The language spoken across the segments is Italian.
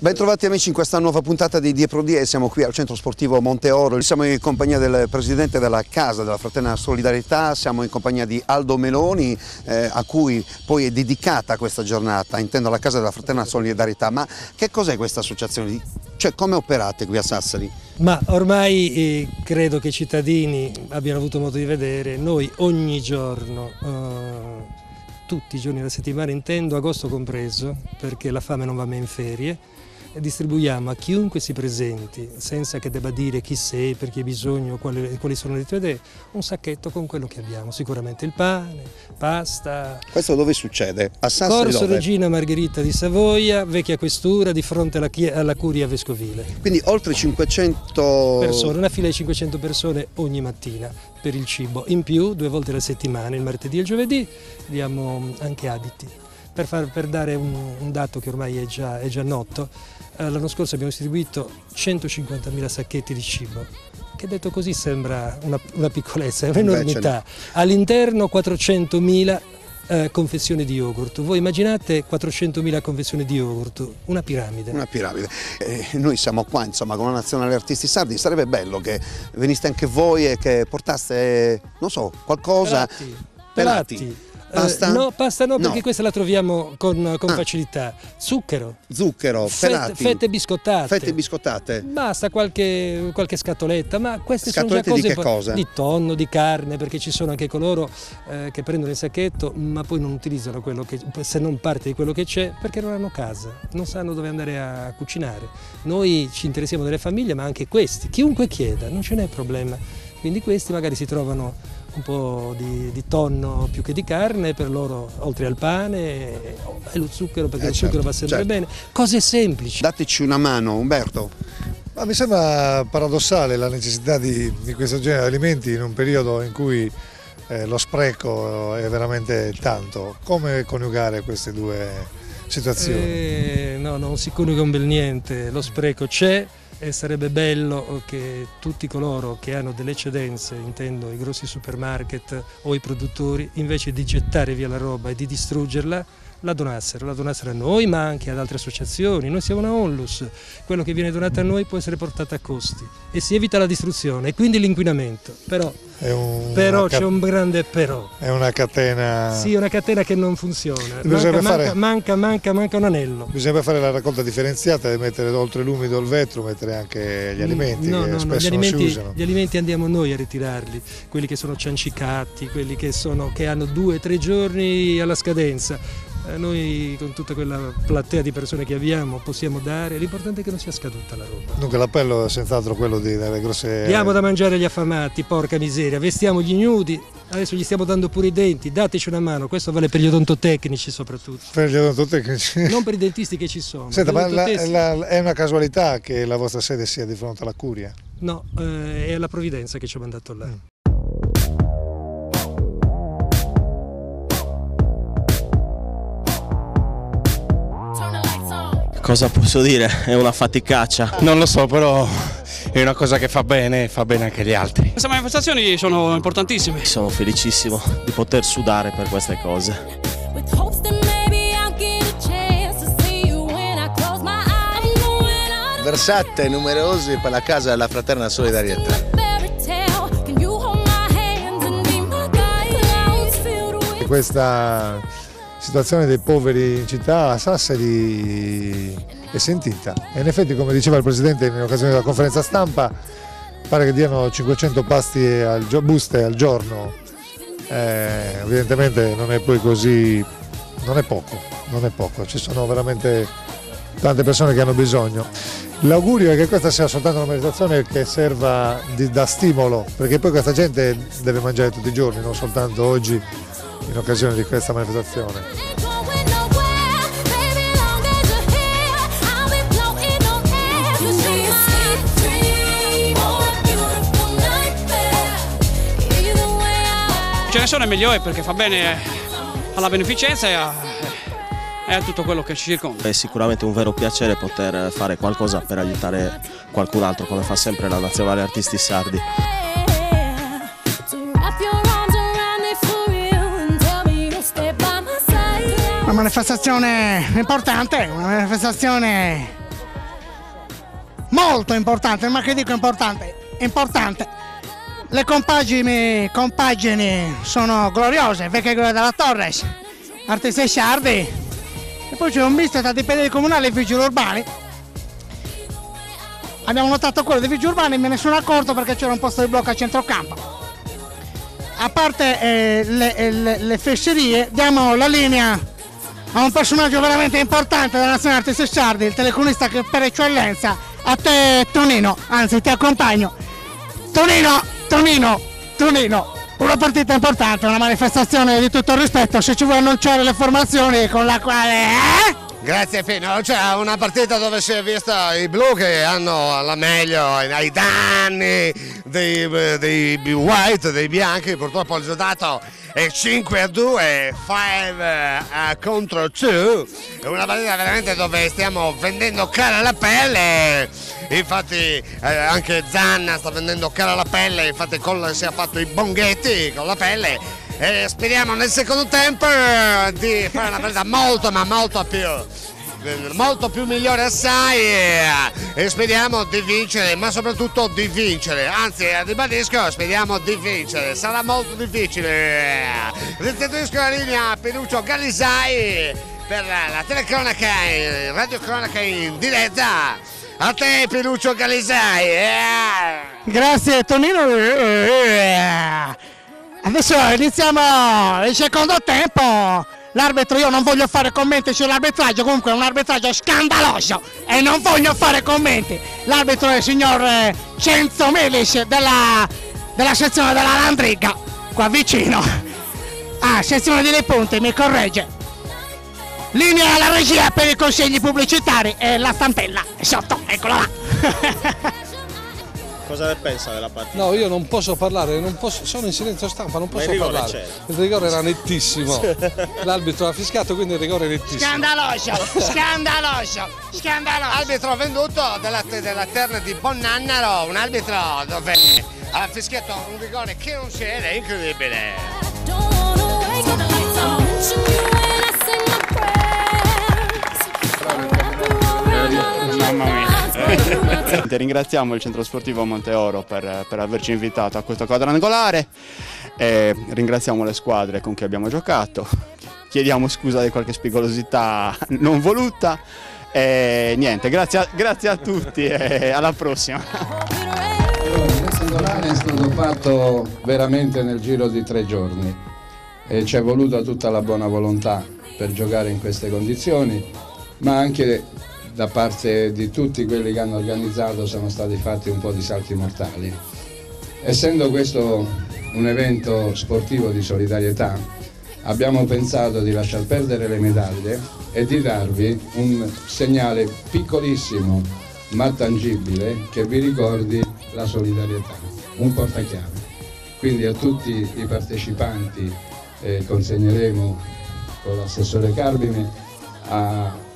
Bentrovati amici in questa nuova puntata di Die Pro Die. Siamo qui al centro sportivo Monte Oro, siamo in compagnia del presidente della Casa della Fraterna Solidarietà, siamo in compagnia di Aldo Meloni, a cui poi è dedicata questa giornata, intendo la Casa della Fraterna Solidarietà. Ma che cos'è questa associazione? Cioè, come operate qui a Sassari? Ma ormai credo che i cittadini abbiano avuto modo di vedere, noi ogni giorno, tutti i giorni della settimana, intendo agosto compreso, perché la fame non va mai in ferie, distribuiamo a chiunque si presenti, senza che debba dire chi sei, per chi hai bisogno, quali sono le tue idee, un sacchetto con quello che abbiamo, sicuramente il pane, pasta. Questo dove succede? A Sassari? Corso dove? Regina Margherita di Savoia, vecchia questura, di fronte alla curia vescovile. Quindi oltre 500 persone, una fila di 500 persone ogni mattina per il cibo. In più, 2 volte alla settimana, il martedì e il giovedì, diamo anche abiti. Per dare un dato che ormai è già noto, l'anno scorso abbiamo distribuito 150.000 sacchetti di cibo, che detto così sembra una piccolezza, è un'enormità. All'interno 400.000 confezioni di yogurt. Voi immaginate 400.000 confezioni di yogurt, una piramide. Una piramide. Noi siamo qua, insomma, con la Nazionale Artisti Sardi. Sarebbe bello che veniste anche voi e che portaste, non so, qualcosa. Pelati. Pasta? No, pasta no, perché no. Questa la troviamo con facilità. Zucchero, pelati. fette biscottate. Fette biscottate. Basta qualche scatoletta, ma queste scatolette sono già cose di che cosa? Di tonno, di carne, perché ci sono anche coloro che prendono il sacchetto ma poi non utilizzano quello che, se non parte di quello che c'è, perché non hanno casa, non sanno dove andare a cucinare. Noi ci interessiamo delle famiglie, ma anche questi, chiunque chieda, non ce n'è problema. Quindi questi magari si trovano un po' di tonno più che di carne, per loro oltre al pane e lo zucchero, perché lo zucchero va sempre bene, cose semplici. Dateci una mano, Umberto. Ma mi sembra paradossale la necessità di questo genere di alimenti in un periodo in cui lo spreco è veramente tanto. Come coniugare queste due situazioni? No, non si coniuga un bel niente, lo spreco c'è. E sarebbe bello che tutti coloro che hanno delle eccedenze, intendo i grossi supermarket o i produttori, invece di gettare via la roba e di distruggerla, la donassero a noi, ma anche ad altre associazioni. Noi siamo una onlus, quello che viene donato a noi può essere portato a costi e si evita la distruzione e quindi l'inquinamento. Però c'è un grande però. È una catena. Sì, una catena che non funziona. Manca un anello. Bisogna fare la raccolta differenziata e mettere oltre l'umido il vetro, mettere anche gli alimenti che spesso non si usano. Gli alimenti andiamo noi a ritirarli, quelli che sono ciancicati, quelli che hanno 2 o 3 giorni alla scadenza. Noi con tutta quella platea di persone che abbiamo possiamo dare, l'importante è che non sia scaduta la roba. Dunque l'appello è senz'altro quello di dare grosse. Diamo da mangiare agli affamati, porca miseria, vestiamogli nudi, adesso gli stiamo dando pure i denti, dateci una mano, questo vale per gli odontotecnici soprattutto. Per gli odontotecnici? Non per i dentisti che ci sono. Senta, ma è una casualità che la vostra sede sia di fronte alla curia? No, è la provvidenza che ci ha mandato là. Cosa posso dire? È una faticaccia. Non lo so, però è una cosa che fa bene anche agli altri. Queste manifestazioni sono importantissime. Sono felicissimo di poter sudare per queste cose. Versate numerosi per la Casa della Fraterna Solidarietà. Questa situazione dei poveri in città a Sassari è sentita e in effetti, come diceva il Presidente in occasione della conferenza stampa, pare che diano 500 buste al giorno. Evidentemente non è poi così, non è poco, ci sono veramente tante persone che hanno bisogno. L'augurio è che questa sia soltanto una manifestazione che serva da stimolo, perché poi questa gente deve mangiare tutti i giorni, non soltanto oggi in occasione di questa manifestazione. Ce ne sono migliori perché fa bene alla beneficenza e a tutto quello che ci circonda. È sicuramente un vero piacere poter fare qualcosa per aiutare qualcun altro, come fa sempre la Nazionale Artisti Sardi. Una manifestazione importante, una manifestazione molto importante, ma che dico importante? Importante. Le compagini sono gloriose, Vecchia Gloria della Torres, Artisti Sardi, e poi c'è un misto tra dipendenti comunali e vigili urbani. Abbiamo notato quello dei vigili urbani, me ne sono accorto perché c'era un posto di blocco a centrocampo. A parte le fesserie, diamo la linea a un personaggio veramente importante della nazione Artisti Sardi, il telecronista che per eccellenza, a te Tonino, anzi ti accompagno. Tonino, una partita importante, una manifestazione di tutto il rispetto, se ci vuoi annunciare le formazioni con la quale... Grazie Pino, c'è una partita dove si è vista i blu che hanno la meglio ai danni dei white, dei bianchi, purtroppo il risultato è 5-2, 5 contro 2, è una partita veramente dove stiamo vendendo cara la pelle, infatti anche Zanna sta vendendo cara la pelle, infatti Colla si è fatto i bonghetti con la pelle e speriamo nel secondo tempo di fare una partita molto più migliore assai e speriamo di vincere, ma soprattutto di vincere, anzi ribadisco, speriamo di vincere, sarà molto difficile. Restituisco la linea a Pinuccio Galisai per la telecronaca, radiocronaca in diretta. A te Pinuccio Galisai. Grazie Tonino. Adesso iniziamo il secondo tempo. L'arbitro, io non voglio fare commenti sull'arbitraggio, comunque è un arbitraggio scandaloso e non voglio fare commenti. L'arbitro è il signor Cenzo Melis della sezione della Landriga, qua vicino. Sezione dei punti, mi corregge. Linea alla regia per i consigli pubblicitari e la stampella è sotto, eccola là. Cosa ne pensa della partita? No, io non posso parlare, sono in silenzio stampa, non posso parlare. C'era. Il rigore era nettissimo. L'arbitro ha fischiato, quindi il rigore è nettissimo. Scandaloso. Arbitro venduto della terra di Bonnannaro, un arbitro dove ha fischiato un rigore che non c'era, incredibile. Mamma mia. Ringraziamo il Centro Sportivo Monteoro per averci invitato a questo quadrangolare e ringraziamo le squadre con cui abbiamo giocato, chiediamo scusa di qualche spigolosità non voluta e niente, grazie a tutti e alla prossima. Il quadrangolare è stato fatto veramente nel giro di 3 giorni e ci è voluta tutta la buona volontà per giocare in queste condizioni, ma anche da parte di tutti quelli che hanno organizzato sono stati fatti un po' di salti mortali. Essendo questo un evento sportivo di solidarietà, abbiamo pensato di lasciar perdere le medaglie e di darvi un segnale piccolissimo ma tangibile che vi ricordi la solidarietà, un portachiave. Quindi a tutti i partecipanti consegneremo con l'assessore Carbini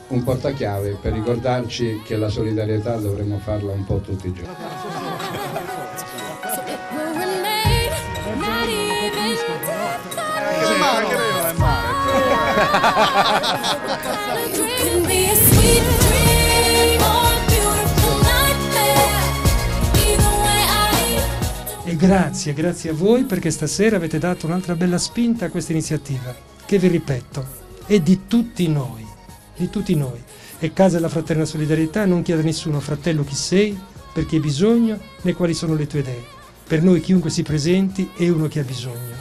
un portachiave per ricordarci che la solidarietà dovremmo farla un po' tutti i giorni. E grazie a voi perché stasera avete dato un'altra bella spinta a questa iniziativa, che vi ripeto, è di tutti noi. E Casa della Fraterna Solidarietà non chiede a nessuno fratello chi sei, perché hai bisogno, né quali sono le tue idee. Per noi chiunque si presenti è uno che ha bisogno.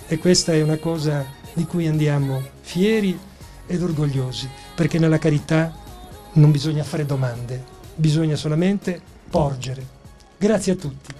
E questa è una cosa di cui andiamo fieri ed orgogliosi, perché nella carità non bisogna fare domande, bisogna solamente porgere. Grazie a tutti.